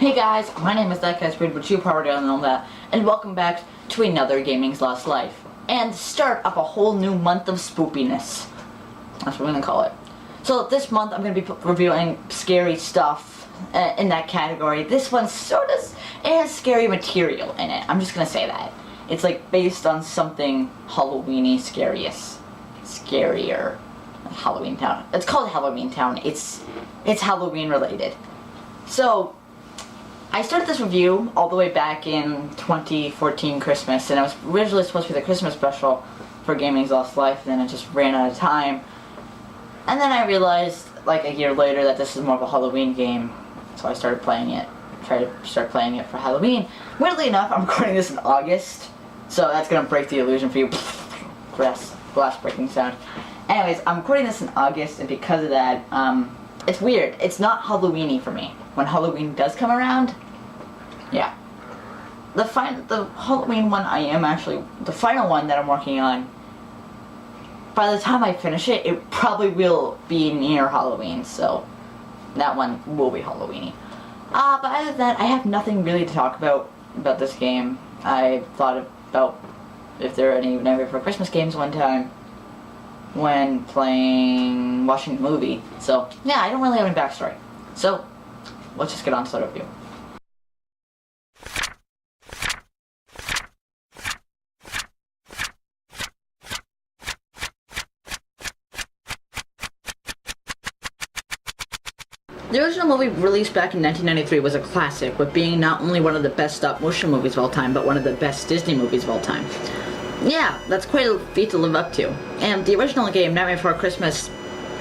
Hey guys, my name is ThatGuySpeed, but you probably don't know that, and welcome back to another Gaming's Lost Life, and the start of a whole new month of spoopiness. That's what we're gonna call it. So this month I'm gonna be reviewing scary stuff in that category. This one it has scary material in it. I'm just gonna say that. It's like based on something Halloween-y, scarier. Halloween Town. It's called Halloween Town. It's Halloween related. So I started this review all the way back in 2014 Christmas, and it was originally supposed to be the Christmas special for Gaming's Lost Life, and then it just ran out of time. And then I realized, like a year later, that this is more of a Halloween game, so I started playing it. Tried to start playing it for Halloween. Weirdly enough, I'm recording this in August, so that's gonna break the illusion for you. Glass breaking sound. Anyways, I'm recording this in August, and because of that, it's weird. It's not Halloween-y for me. When Halloween does come around, yeah. The Halloween one the final one that I'm working on, by the time I finish it, it probably will be near Halloween, so that one will be Halloween-y. But other than that, I have nothing really to talk about this game. I thought about if there are any Nightmare Before Christmas games one time when watching the movie. So, yeah, I don't really have any backstory. So, let's just get on to the review. The original movie, released back in 1993, was a classic, with being not only one of the best stop-motion movies of all time, but one of the best Disney movies of all time. Yeah, that's quite a feat to live up to. And the original game, Nightmare Before Christmas,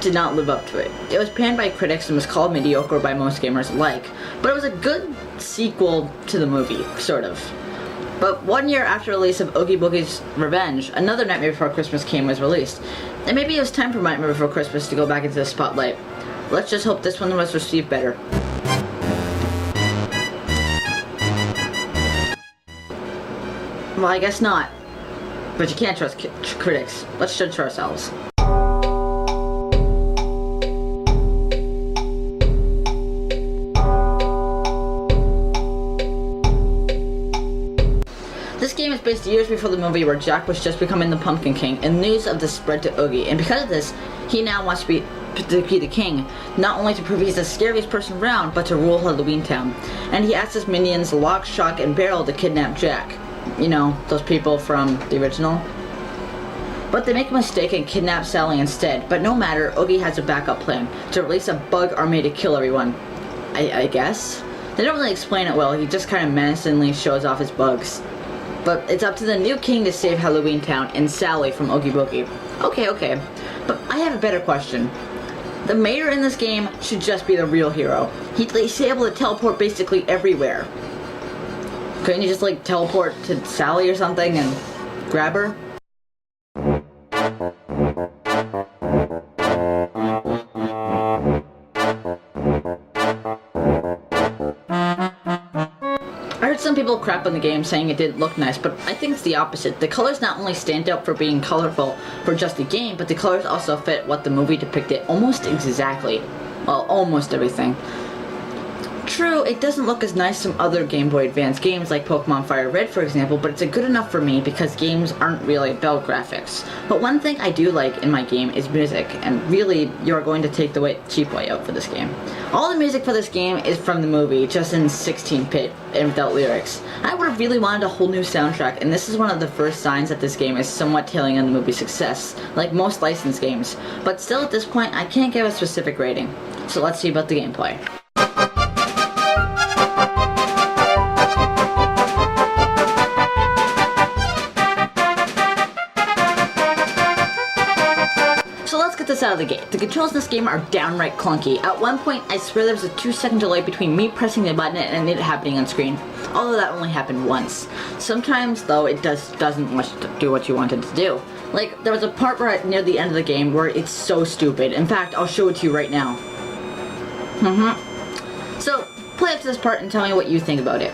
did not live up to it. It was panned by critics and was called mediocre by most gamers alike, but it was a good sequel to the movie, sort of. But 1 year after the release of Oogie Boogie's Revenge, another Nightmare Before Christmas game was released, and maybe it was time for Nightmare Before Christmas to go back into the spotlight. Let's just hope this one was received better. Well, I guess not. But you can't trust critics. Let's judge for ourselves. This game is based years before the movie, where Jack was just becoming the Pumpkin King, and news of this spread to Oogie. And because of this, he now wants to be the king, not only to prove he's the scariest person around, but to rule Halloween Town. And he asks his minions Lock, Shock, and Barrel to kidnap Jack. You know, those people from the original. But they make a mistake and kidnap Sally instead. But no matter, Oogie has a backup plan to release a bug army to kill everyone. I guess? They don't really explain it well, he just kind of menacingly shows off his bugs. But it's up to the new king to save Halloween Town and Sally from Oogie Boogie. Okay. But I have a better question. The mayor in this game should just be the real hero. He's able to teleport basically everywhere. Couldn't you just, like, teleport to Sally or something and grab her? I heard some people crap on the game saying it didn't look nice, but I think it's the opposite. The colors not only stand out for being colorful for just the game, but the colors also fit what the movie depicted almost exactly. Well, almost everything. True, it doesn't look as nice as some other Game Boy Advance games like Pokemon Fire Red, for example, but it's good enough for me because games aren't really about graphics. But one thing I do like in my game is music, and really, you're going to take the cheap way out for this game. All the music for this game is from the movie, just in 16-bit and without lyrics. I would have really wanted a whole new soundtrack, and this is one of the first signs that this game is somewhat tailing on the movie's success, like most licensed games. But still, at this point, I can't give a specific rating. So let's see about the gameplay. This out of the gate. The controls in this game are downright clunky. At one point, I swear there was a 2-second delay between me pressing the button and it happening on screen. Although that only happened once. Sometimes, though, it doesn't do what you want it to do. Like, there was a part near the end of the game where it's so stupid. In fact, I'll show it to you right now. So, play up to this part and tell me what you think about it.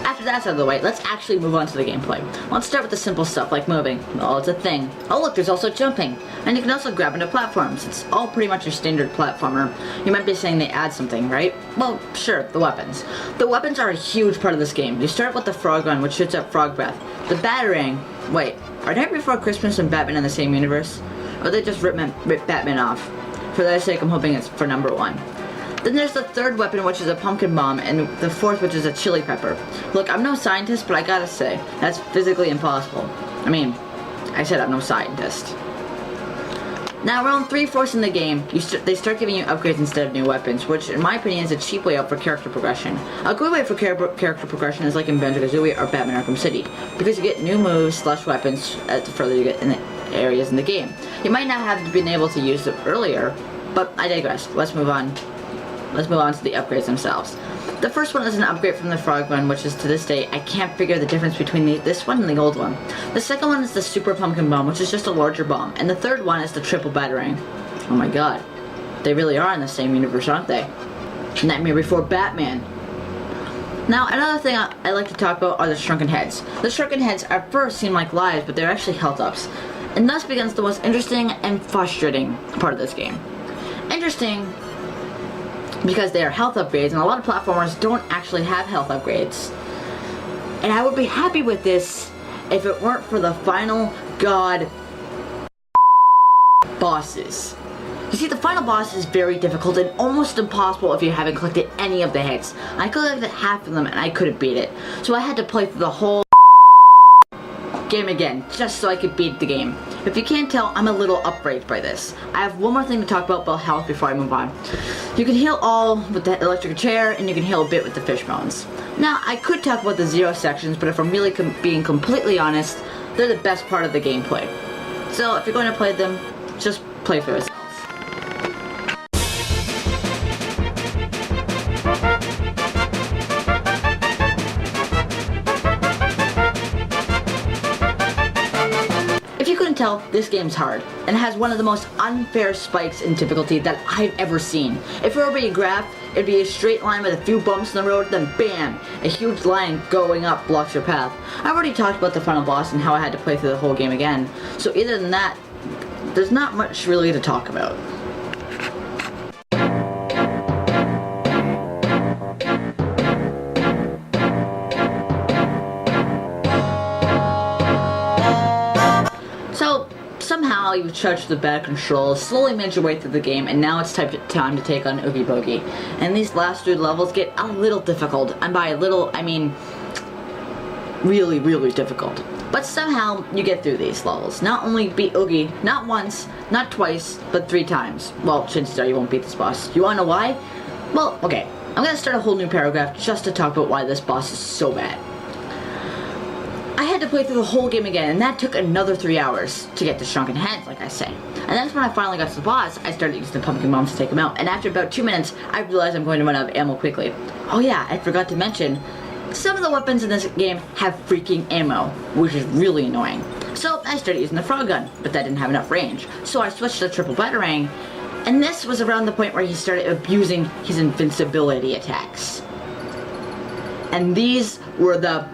After that's out of the way, let's actually move on to the gameplay. Let's start with the simple stuff like moving. Well, it's a thing. Oh look, there's also jumping. And you can also grab into platforms. It's all pretty much your standard platformer. You might be saying they add something, right? Well, sure, the weapons. The weapons are a huge part of this game. You start with the frog gun, which shoots out frog breath. The batarang. Wait, are Night Before Christmas and Batman in the same universe? Or they just rip Batman off? For their sake, I'm hoping it's for number 1. Then there's the third weapon, which is a pumpkin bomb, and the fourth, which is a chili pepper. Look, I'm no scientist, but I gotta say, that's physically impossible. I mean, I said I'm no scientist. Now, around 3/4 in the game, they start giving you upgrades instead of new weapons, which, in my opinion, is a cheap way out for character progression. A good way for character progression is like in Banjo-Kazooie or Batman Arkham City, because you get new moves / weapons the further you get in the areas in the game. You might not have been able to use them earlier, but I digress. Let's move on. Let's move on to the upgrades themselves. The first one is an upgrade from the frog gun, which is to this day, I can't figure the difference between this one and the old one. The second one is the super pumpkin bomb, which is just a larger bomb. And the third one is the triple batarang. Oh my god. They really are in the same universe, aren't they? Nightmare Before Batman. Now, another thing I like to talk about are the shrunken heads. The shrunken heads at first seem like lives, but they're actually health ups. And thus begins the most interesting and frustrating part of this game. Interesting because they are health upgrades, and a lot of platformers don't actually have health upgrades. And I would be happy with this if it weren't for the final god bosses. You see, the final boss is very difficult and almost impossible if you haven't collected any of the hits. I collected half of them and I couldn't beat it. So I had to play through the whole game again, just so I could beat the game. If you can't tell, I'm a little outraged by this. I have one more thing to talk about health before I move on. You can heal all with the electric chair, and you can heal a bit with the fish bones. Now, I could talk about the zero sections, but if I'm really being completely honest, they're the best part of the gameplay. So if you're going to play them, just play for yourselves. Tell, this game's hard, and has one of the most unfair spikes in difficulty that I've ever seen. If it were to be a graph, it'd be a straight line with a few bumps in the road, then BAM! A huge line going up blocks your path. I've already talked about the final boss and how I had to play through the whole game again, so other than that, there's not much really to talk about. Somehow you've charged the bad controls, slowly made your way through the game, and now it's time to take on Oogie Boogie. And these last 3 levels get a little difficult, and by a little, I mean really, really difficult. But somehow you get through these levels. Not only beat Oogie, not once, not twice, but 3 times. Well, chances are you won't beat this boss. You wanna know why? Well, okay, I'm gonna start a whole new paragraph just to talk about why this boss is so bad. I had to play through the whole game again, and that took another 3 hours to get the shrunken heads, like I say. And that's when I finally got to the boss. I started using the pumpkin bombs to take him out, and after about 2 minutes, I realized I'm going to run out of ammo quickly. Oh yeah, I forgot to mention, some of the weapons in this game have freaking ammo, which is really annoying. So I started using the frog gun, but that didn't have enough range. So I switched to the triple batarang, and this was around the point where he started abusing his invincibility attacks. And these were the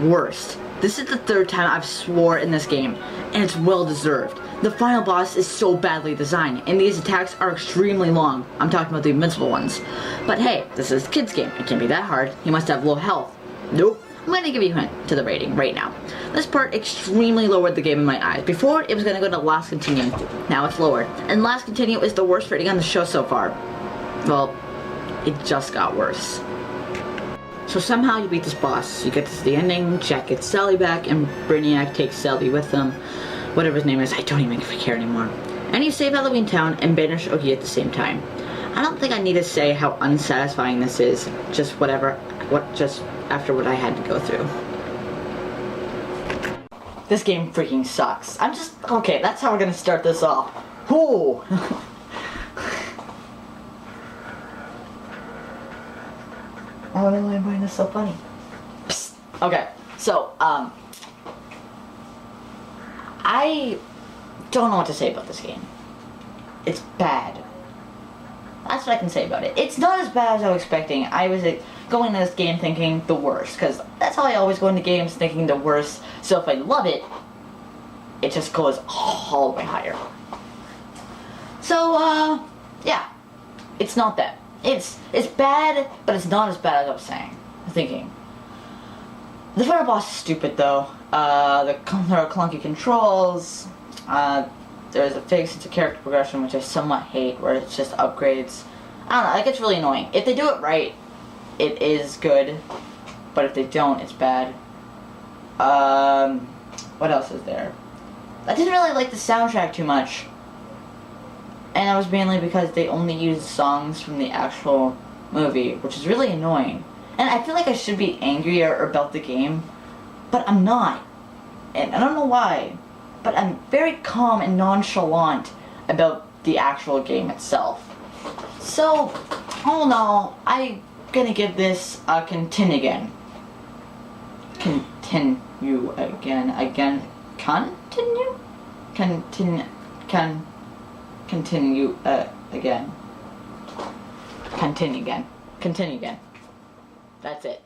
worst. This is the 3rd time I've swore in this game, and it's well deserved. The final boss is so badly designed, and these attacks are extremely long. I'm talking about the invincible ones. But hey, this is a kid's game. It can't be that hard. He must have low health. Nope. I'm going to give you a hint to the rating right now. This part extremely lowered the game in my eyes. Before, it was going to go to Last Continue. Now it's lowered. And Last Continue is the worst rating on the show so far. Well, it just got worse. So somehow you beat this boss. You get to the ending, Jack gets Sally back, and Brainiac takes Sally with them. Whatever his name is, I don't even care anymore. And you save Halloween Town and banish Oogie at the same time. I don't think I need to say how unsatisfying this is. Just just after what I had to go through. This game freaking sucks. Okay, that's how we're gonna start this off. Ooh! I don't know why I'm finding this so funny. Psst. Okay, so, I don't know what to say about this game. It's bad. That's what I can say about it. It's not as bad as I was expecting. I was going into this game thinking the worst, because that's how I always go into games, thinking the worst. So if I love it, it just goes all the way higher. So, yeah. It's not that. It's bad, but it's not as bad as I was thinking. The final boss is stupid, though. There are clunky controls. There's a fake sense of character progression, which I somewhat hate, where it's just upgrades. I don't know, it gets really annoying. If they do it right, it is good. But if they don't, it's bad. What else is there? I didn't really like the soundtrack too much. And that was mainly because they only used songs from the actual movie, which is really annoying. And I feel like I should be angrier about the game, but I'm not. And I don't know why, but I'm very calm and nonchalant about the actual game itself. So, all in all, I'm gonna give this a continue again. Continue again. Continue again. Continue again. That's it.